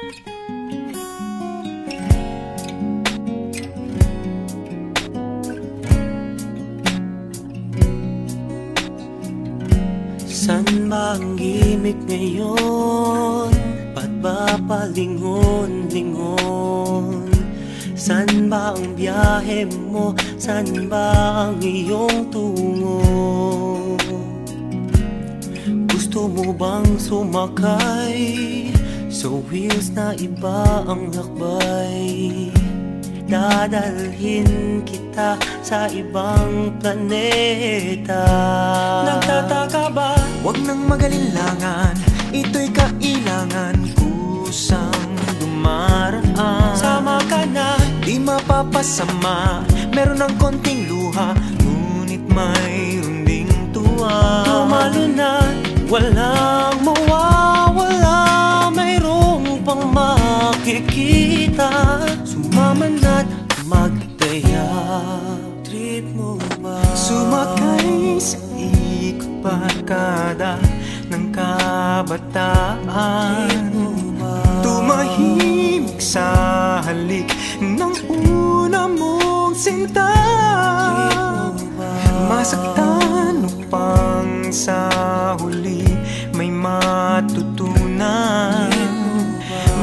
San ba ang gimik ngayon? Ba't ba palingon-lingon? San ba ang biyahe mo? San ba ang iyong tungo? Gusto mo bang sumakay sa wheels na iba ang lakbay? Dadalhin kita sa ibang planeta. Nagtataka ba? Huwag nang magalinlangan, ito'y kailangan, kusang dumaraan. Sama ka na, di mapapasama, meron ng konting luha, ngunit mayroon ding tuwa. tumalo na, walang mawawala, mayroong pang makikita. Sumama na't magtaya. Trip mo ba? Sumakay sa ikot barkada ng kabataan, tumahimik sa halik ng una mong sinta. Masaktan upang sa huli may matutunan.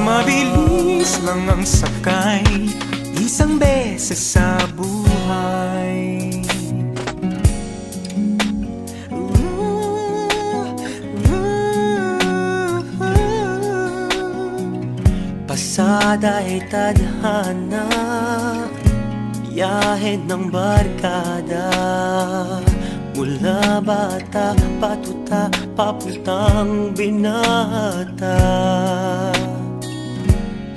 Mabilis lang ang sakay, isang beses sa buhay. Pasada ay tadhana, biyahe ng barkada. Mula bata, patuta, papuntang binata.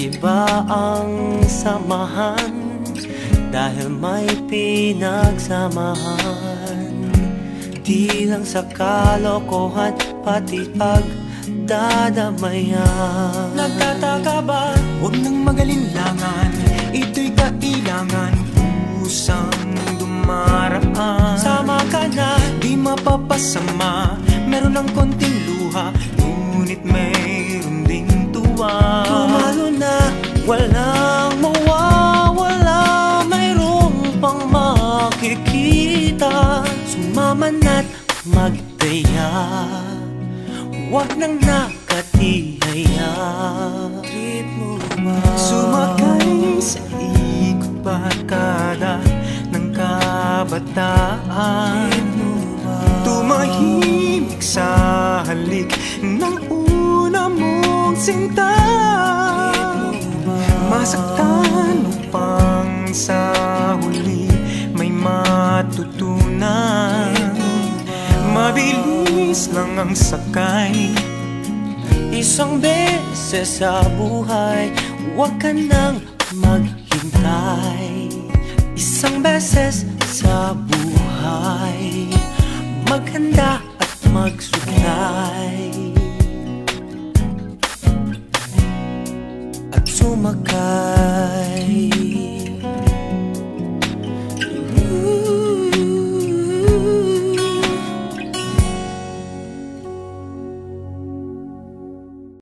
Iba ang samahan dahil may pinagsamahan. Di lang sa kalokohan, pati pagdadamayan. Nagtataka ba? Huwag nang magalinlangan, ito'y kailangan, kusang dumaraan. Sama ka na, di mapapasama, meron ng konting luha, ngunit mayroon ding tuwa. tumalo na, walang mawawala, mayroong pang makikita. Sumama na't magtaya, huwag nang nakatihaya. Trip mo ba? Sumakay sa ikot barkada ng kabataan, tumahimik sa halik ng una mong sinta. Masaktan upang sa huli may matutunan. Mabilis lang ang sakay, Isang beses sa buhay, huwag ka nang maghintay. Isang beses sa buhay, maghanda at magsugnay at sumakay.